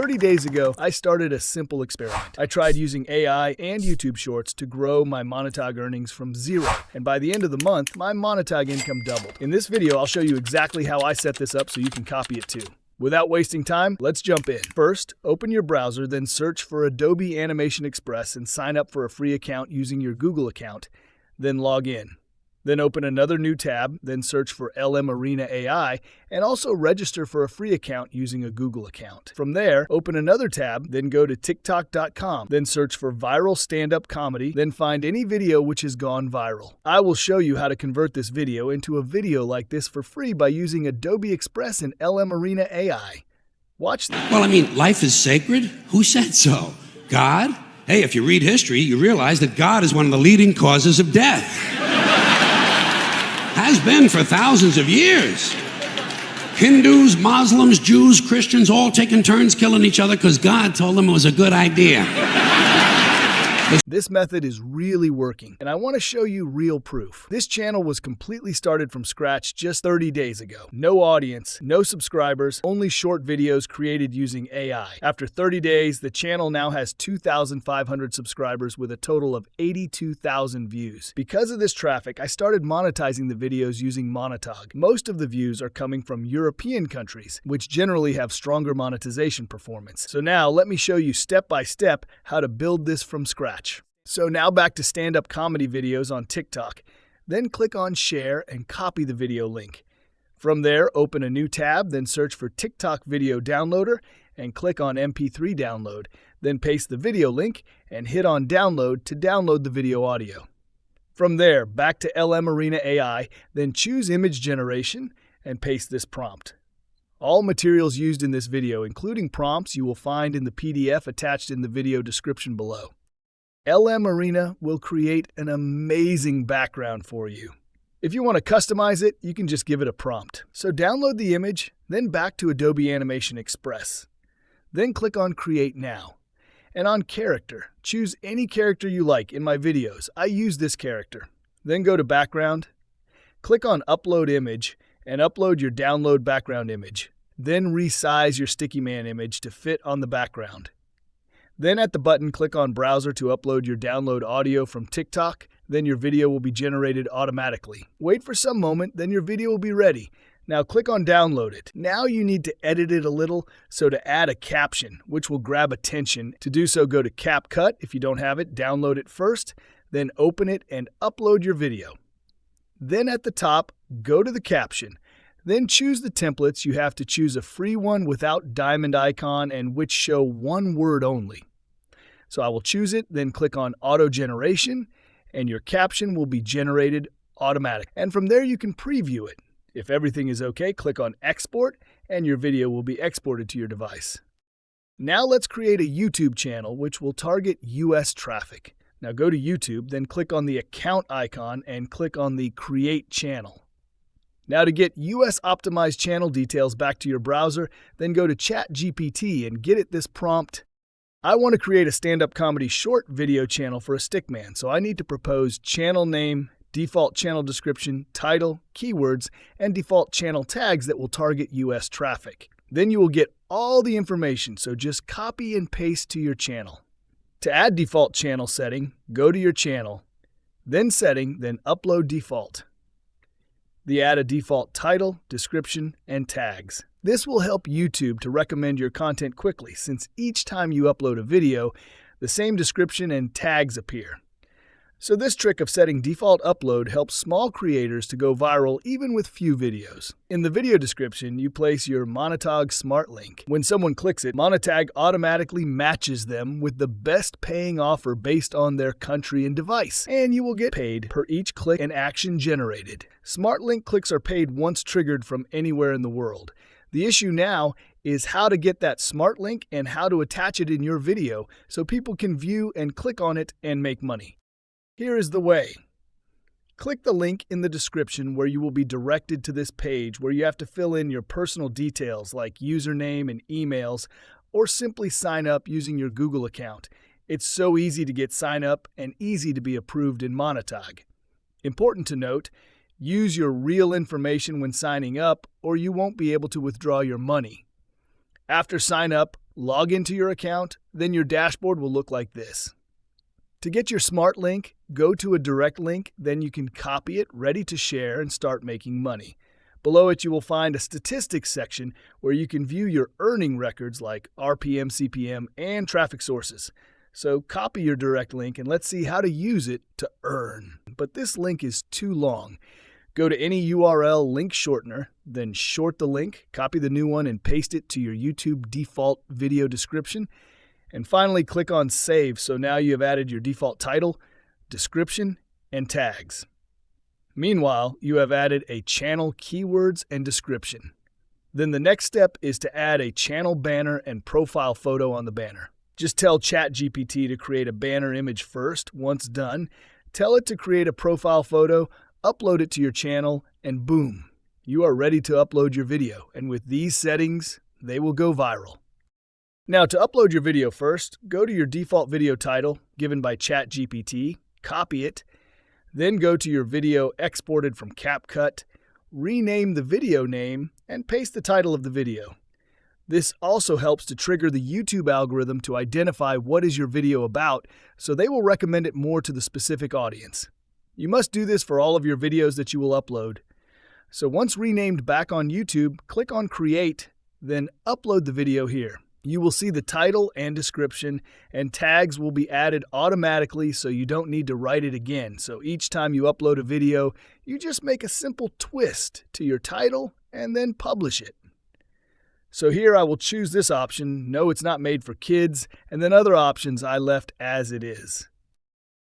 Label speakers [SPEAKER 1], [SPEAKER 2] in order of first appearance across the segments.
[SPEAKER 1] 30 days ago, I started a simple experiment. I tried using AI and YouTube Shorts to grow my Monetag earnings from zero, and by the end of the month, my Monetag income doubled. In this video, I'll show you exactly how I set this up so you can copy it too. Without wasting time, let's jump in. First, open your browser, then search for Adobe Animation Express and sign up for a free account using your Google account, then log in. Then open another new tab, then search for LM Arena AI, and also register for a free account using a Google account. From there, open another tab, then go to TikTok.com, then search for viral stand-up comedy, then find any video which has gone viral. I will show you how to convert this video into a video like this for free by using Adobe Express and LM Arena AI. Watch this.
[SPEAKER 2] Well, I mean, life is sacred? Who said so? God? Hey, if you read history, you realize that God is one of the leading causes of death. Has been for thousands of years. Hindus, Muslims, Jews, Christians, all taking turns killing each other because God told them it was a good idea.
[SPEAKER 1] This method is really working, and I want to show you real proof. This channel was completely started from scratch just 30 days ago. No audience, no subscribers, only short videos created using AI. After 30 days, the channel now has 2,500 subscribers with a total of 82,000 views. Because of this traffic, I started monetizing the videos using Monetag. Most of the views are coming from European countries, which generally have stronger monetization performance. So now let me show you step by step how to build this from scratch. So now back to stand-up comedy videos on TikTok. Then click on Share and copy the video link. From there, open a new tab, then search for TikTok Video Downloader and click on MP3 Download. Then paste the video link and hit on Download to download the video audio. From there, back to LM Arena AI, then choose Image Generation and paste this prompt. All materials used in this video, including prompts, you will find in the PDF attached in the video description below. LM Arena will create an amazing background for you. If you want to customize it, you can just give it a prompt. So download the image, then back to Adobe Animation Express. Then click on Create Now. And on Character, choose any character you like. In my videos, I use this character. Then go to Background, click on Upload Image, and upload your download background image. Then resize your Sticky Man image to fit on the background. Then at the button, click on Browser to upload your download audio from TikTok. Then your video will be generated automatically. Wait for some moment, then your video will be ready. Now click on Download it. Now you need to edit it a little, so to add a caption, which will grab attention. To do so, go to CapCut. If you don't have it, download it first, then open it and upload your video. Then at the top, go to the caption. Then choose the templates. You have to choose a free one without diamond icon and which show one word only. So I will choose it, then click on Auto Generation, and your caption will be generated automatically. And from there you can preview it. If everything is okay, click on Export, and your video will be exported to your device. Now let's create a YouTube channel which will target US traffic. Now go to YouTube, then click on the account icon and click on the Create Channel. Now to get US optimized channel details back to your browser, then go to ChatGPT and get it this prompt. I want to create a stand-up comedy short video channel for a stickman, so I need to propose channel name, default channel description, title, keywords, and default channel tags that will target US traffic. Then you will get all the information, so just copy and paste to your channel. To add default channel setting, go to your channel, then setting, then upload default. Add a default title, description, and tags. This will help YouTube to recommend your content quickly, since each time you upload a video, the same description and tags appear. So this trick of setting default upload helps small creators to go viral even with few videos. In the video description, you place your Monetag Smart Link. When someone clicks it, Monetag automatically matches them with the best paying offer based on their country and device, and you will get paid per each click and action generated. Smart Link clicks are paid once triggered from anywhere in the world. The issue now is how to get that Smart Link and how to attach it in your video so people can view and click on it and make money. Here is the way. Click the link in the description where you will be directed to this page where you have to fill in your personal details like username and emails, or simply sign up using your Google account. It's so easy to get sign up and easy to be approved in Monetag. Important to note, use your real information when signing up or you won't be able to withdraw your money. After sign up, Log into your account, then your dashboard will look like this. To get your smart link, go to a direct link, then you can copy it, ready to share, and start making money. Below it, you will find a statistics section where you can view your earning records like RPM, CPM, and traffic sources. So copy your direct link and let's see how to use it to earn. But this link is too long. Go to any URL link shortener, then short the link, copy the new one, and paste it to your YouTube default video description. And finally, click on Save, so now you have added your default title, description, and tags. Meanwhile, you have added a channel keywords and description. Then the next step is to add a channel banner and profile photo on the banner. Just tell ChatGPT to create a banner image first. Once done, tell it to create a profile photo, upload it to your channel, and boom, you are ready to upload your video. And with these settings, they will go viral. Now, to upload your video first, go to your default video title given by ChatGPT, copy it, then go to your video exported from CapCut, rename the video name, and paste the title of the video. This also helps to trigger the YouTube algorithm to identify what is your video about, so they will recommend it more to the specific audience. You must do this for all of your videos that you will upload. So once renamed back on YouTube, click on Create, then upload the video here. You will see the title and description, and tags will be added automatically so you don't need to write it again. So each time you upload a video, you just make a simple twist to your title and then publish it. So here I will choose this option, no, it's not made for kids, and then other options I left as it is.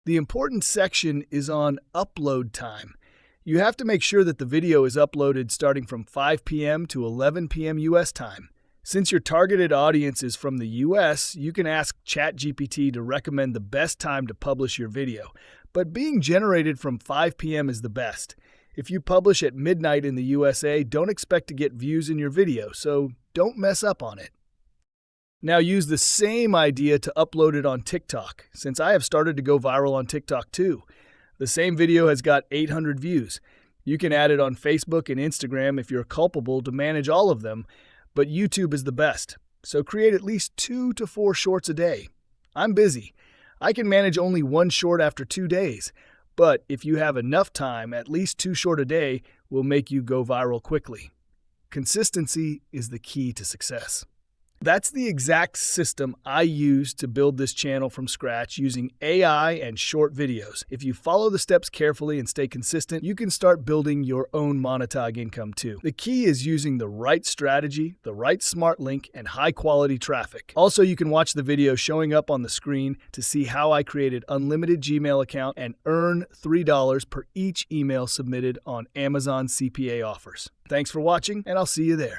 [SPEAKER 1] The important section is on upload time. You have to make sure that the video is uploaded starting from 5 p.m. to 11 p.m. U.S. time. Since your targeted audience is from the US, you can ask ChatGPT to recommend the best time to publish your video. But being generated from 5 p.m. is the best. If you publish at midnight in the USA, don't expect to get views in your video, so don't mess up on it. Now use the same idea to upload it on TikTok, since I have started to go viral on TikTok too. The same video has got 800 views. You can add it on Facebook and Instagram if you're culpable to manage all of them, but YouTube is the best, so create at least 2 to 4 shorts a day. I'm busy. I can manage only 1 short after 2 days, but if you have enough time, at least 2 short a day will make you go viral quickly. Consistency is the key to success. That's the exact system I used to build this channel from scratch using AI and short videos. If you follow the steps carefully and stay consistent, you can start building your own Monetag income too. The key is using the right strategy, the right smart link, and high quality traffic. Also, you can watch the video showing up on the screen to see how I created unlimited Gmail account and earn $3 per each email submitted on Amazon CPA offers. Thanks for watching, and I'll see you there.